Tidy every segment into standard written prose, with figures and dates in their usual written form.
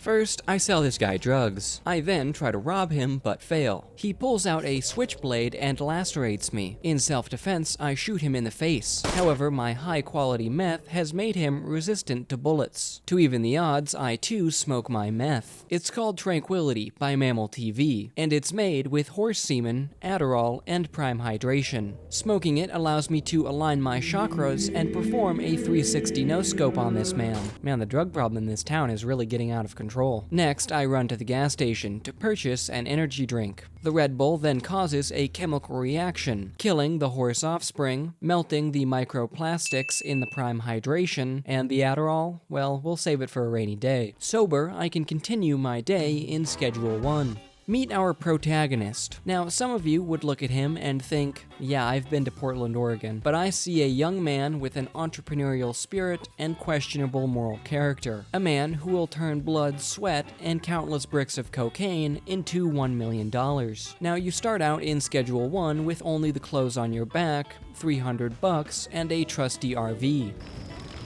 First, I sell this guy drugs. I then try to rob him, but fail. He pulls out a switchblade and lacerates me. In self-defense, I shoot him in the face. However, my high-quality meth has made him resistant to bullets. To even the odds, I too smoke my meth. It's called Tranquility by Mammal TV, and it's made with horse semen, Adderall, and prime hydration. Smoking it allows me to align my chakras and perform a 360 no-scope on this man. Man, the drug problem in this town is really getting out of control. Next, I run to the gas station to purchase an energy drink. The Red Bull then causes a chemical reaction, killing the horse offspring, melting the microplastics in the prime hydration, and the Adderall, well, we'll save it for a rainy day. Sober, I can continue my day in Schedule 1. Meet our protagonist. Now, some of you would look at him and think, yeah, I've been to Portland, Oregon, but I see a young man with an entrepreneurial spirit and questionable moral character. A man who will turn blood, sweat, and countless bricks of cocaine into $1 million. Now, you start out in Schedule 1 with only the clothes on your back, $300, and a trusty RV.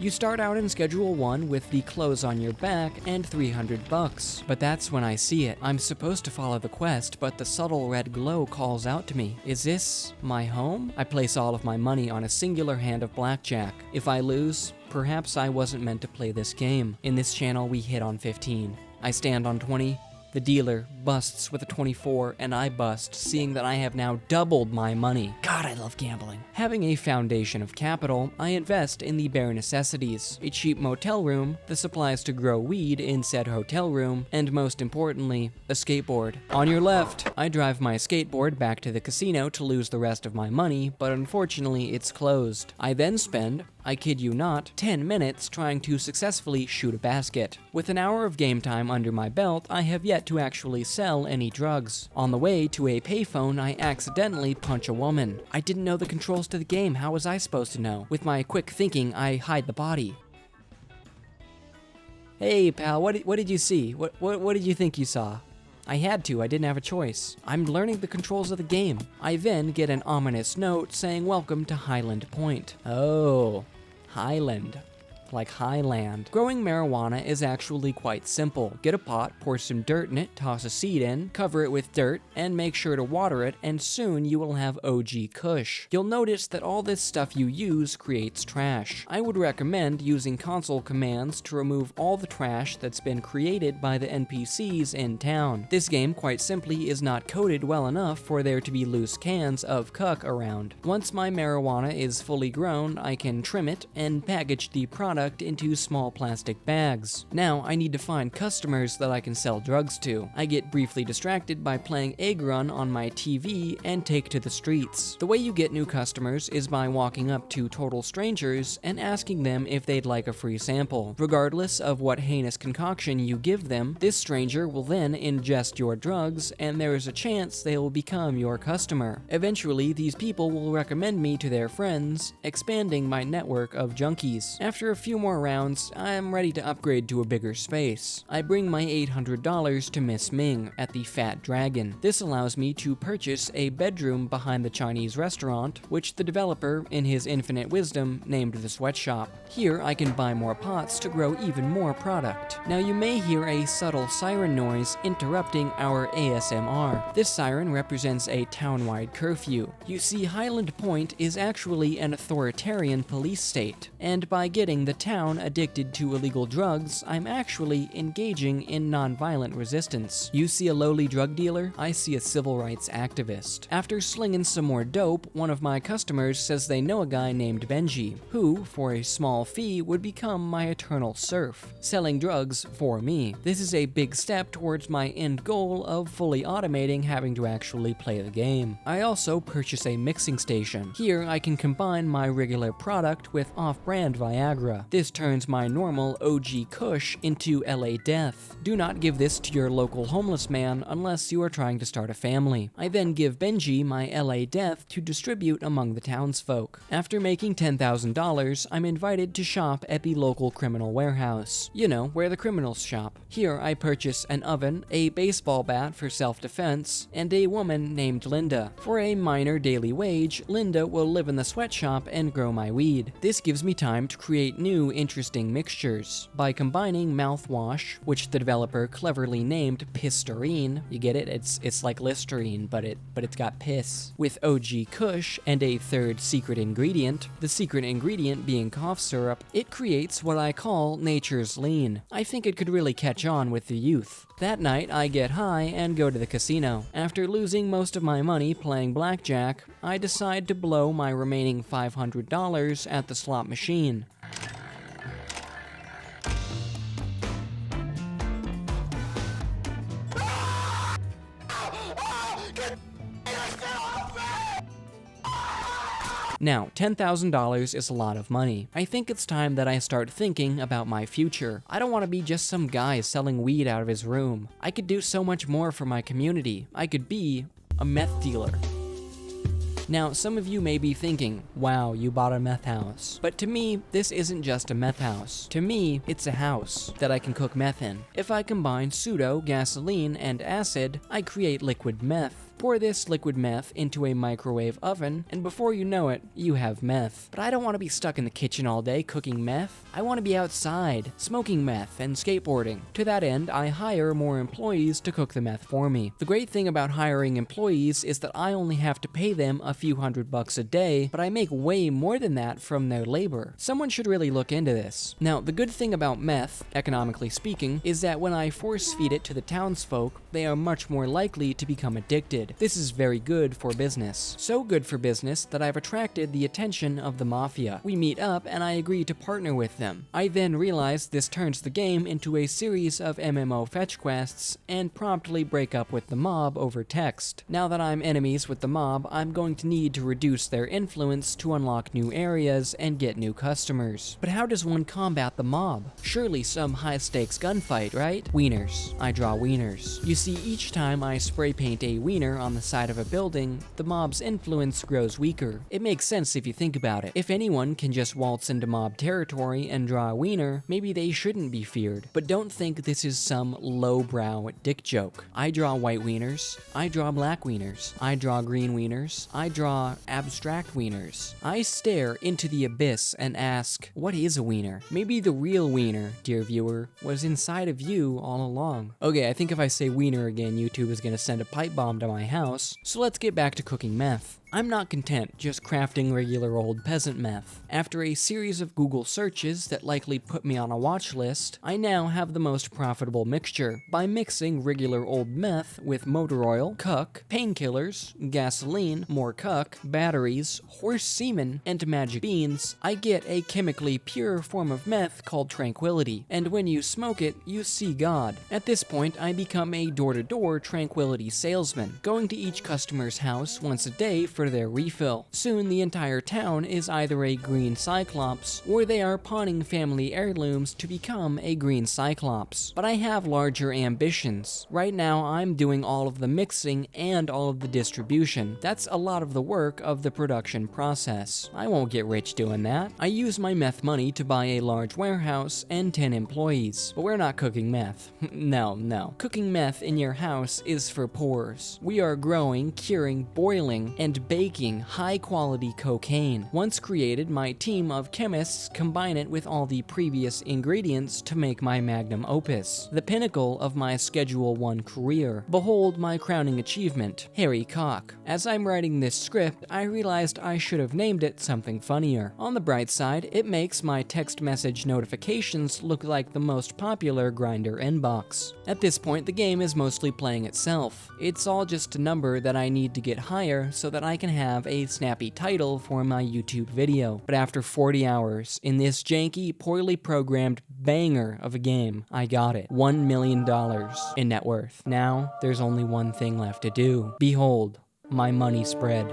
You start out in Schedule 1 with the clothes on your back and $300. But that's when I see it. I'm supposed to follow the quest, but the subtle red glow calls out to me. Is this my home? I place all of my money on a singular hand of blackjack. If I lose, perhaps I wasn't meant to play this game. In this channel, we hit on 15. I stand on 20. The dealer busts with a 24, and I bust, seeing that I have now doubled my money. God, I love gambling. Having a foundation of capital, I invest in the bare necessities: a cheap motel room, the supplies to grow weed in said hotel room, and most importantly, a skateboard. On your left, I drive my skateboard back to the casino to lose the rest of my money, but unfortunately it's closed. I then spend, I kid you not, 10 minutes trying to successfully shoot a basket. With an hour of game time under my belt, I have yet to actually sell any drugs. On the way to a payphone, I accidentally punch a woman. I didn't know the controls to the game. How was I supposed to know? With my quick thinking, I hide the body. Hey pal, what did you see? What did you think you saw? I had to, I didn't have a choice. I'm learning the controls of the game. I then get an ominous note saying welcome to Highland Point. Oh, Highland. Like Highland. Growing marijuana is actually quite simple. Get a pot, pour some dirt in it, toss a seed in, cover it with dirt, and make sure to water it, and soon you will have OG Kush. You'll notice that all this stuff you use creates trash. I would recommend using console commands to remove all the trash that's been created by the NPCs in town. This game, quite simply, is not coded well enough for there to be loose cans of cuck around. Once my marijuana is fully grown, I can trim it and package the product into small plastic bags. Now I need to find customers that I can sell drugs to. I get briefly distracted by playing Egg Run on my TV and take to the streets. The way you get new customers is by walking up to total strangers and asking them if they'd like a free sample. Regardless of what heinous concoction you give them, this stranger will then ingest your drugs, and there is a chance they will become your customer. Eventually, these people will recommend me to their friends, expanding my network of junkies. After a few more rounds, I'm ready to upgrade to a bigger space. I bring my $800 to Miss Ming at the Fat Dragon. This allows me to purchase a bedroom behind the Chinese restaurant, which the developer, in his infinite wisdom, named the sweatshop. Here, I can buy more pots to grow even more product. Now you may hear a subtle siren noise interrupting our ASMR. This siren represents a town-wide curfew. You see, Highland Point is actually an authoritarian police state, and by getting the town addicted to illegal drugs, I'm actually engaging in non-violent resistance. You see a lowly drug dealer? I see a civil rights activist. After slinging some more dope, one of my customers says they know a guy named Benji, who, for a small fee, would become my eternal serf, selling drugs for me. This is a big step towards my end goal of fully automating having to actually play the game. I also purchase a mixing station. Here, I can combine my regular product with off-brand Viagra. This turns my normal OG Kush into LA Death. Do not give this to your local homeless man unless you are trying to start a family. I then give Benji my LA Death to distribute among the townsfolk. After making $10,000, I'm invited to shop at the local criminal warehouse. You know, where the criminals shop. Here I purchase an oven, a baseball bat for self-defense, and a woman named Linda. For a minor daily wage, Linda will live in the sweatshop and grow my weed. This gives me time to create new new interesting mixtures. By combining mouthwash, which the developer cleverly named Pistarine, you get it? It's like Listerine, but it's got piss, with OG Kush and a third secret ingredient, the secret ingredient being cough syrup, it creates what I call nature's lean. I think it could really catch on with the youth. That night, I get high and go to the casino. After losing most of my money playing blackjack, I decide to blow my remaining $500 at the slot machine. Now, $10,000 is a lot of money. I think it's time that I start thinking about my future. I don't want to be just some guy selling weed out of his room. I could do so much more for my community. I could be a meth dealer. Now, some of you may be thinking, wow, you bought a meth house. But to me, this isn't just a meth house. To me, it's a house that I can cook meth in. If I combine pseudo, gasoline, and acid, I create liquid meth. Pour this liquid meth into a microwave oven, and before you know it, you have meth. But I don't want to be stuck in the kitchen all day cooking meth. I want to be outside, smoking meth and skateboarding. To that end, I hire more employees to cook the meth for me. The great thing about hiring employees is that I only have to pay them a few $100 a day, but I make way more than that from their labor. Someone should really look into this. Now, the good thing about meth, economically speaking, is that when I force feed it to the townsfolk, they are much more likely to become addicted. This is very good for business. So good for business that I've attracted the attention of the mafia. We meet up and I agree to partner with them. I then realize this turns the game into a series of MMO fetch quests and promptly break up with the mob over text. Now that I'm enemies with the mob, I'm going to need to reduce their influence to unlock new areas and get new customers. But how does one combat the mob? Surely some high-stakes gunfight, right? Wieners. I draw wieners. You see, each time I spray paint a wiener on the side of a building, the mob's influence grows weaker. It makes sense if you think about it. If anyone can just waltz into mob territory and draw a wiener, maybe they shouldn't be feared. But don't think this is some lowbrow dick joke. I draw white wieners. I draw black wieners. I draw green wieners. I draw abstract wieners. I stare into the abyss and ask, what is a wiener? Maybe the real wiener, dear viewer, was inside of you all along. Okay, I think if I say wiener again, YouTube is gonna send a pipe bomb to my house. So let's get back to cooking meth. I'm not content just crafting regular old peasant meth. After a series of Google searches that likely put me on a watch list, I now have the most profitable mixture. By mixing regular old meth with motor oil, cuck, painkillers, gasoline, more cuck, batteries, horse semen, and magic beans, I get a chemically pure form of meth called tranquility. And when you smoke it, you see God. At this point, I become a door-to-door tranquility salesman, going to each customer's house once a day for their refill. Soon the entire town is either a green cyclops, or they are pawning family heirlooms to become a green cyclops. But I have larger ambitions. Right now I'm doing all of the mixing and all of the distribution. That's a lot of the work of the production process. I won't get rich doing that. I use my meth money to buy a large warehouse and 10 employees. But we're not cooking meth. No. Cooking meth in your house is for poors. We are growing, curing, boiling, and baking high-quality cocaine. Once created, my team of chemists combine it with all the previous ingredients to make my magnum opus, the pinnacle of my Schedule 1 career. Behold my crowning achievement, Harry Cock. As I'm writing this script, I realized I should have named it something funnier. On the bright side, it makes my text message notifications look like the most popular Grindr inbox. At this point, the game is mostly playing itself. It's all just a number that I need to get higher so that I can have a snappy title for my YouTube video. But after 40 hours in this janky, poorly programmed banger of a game, I got it. $1 million in net worth. Now, there's only one thing left to do. Behold, my money spread.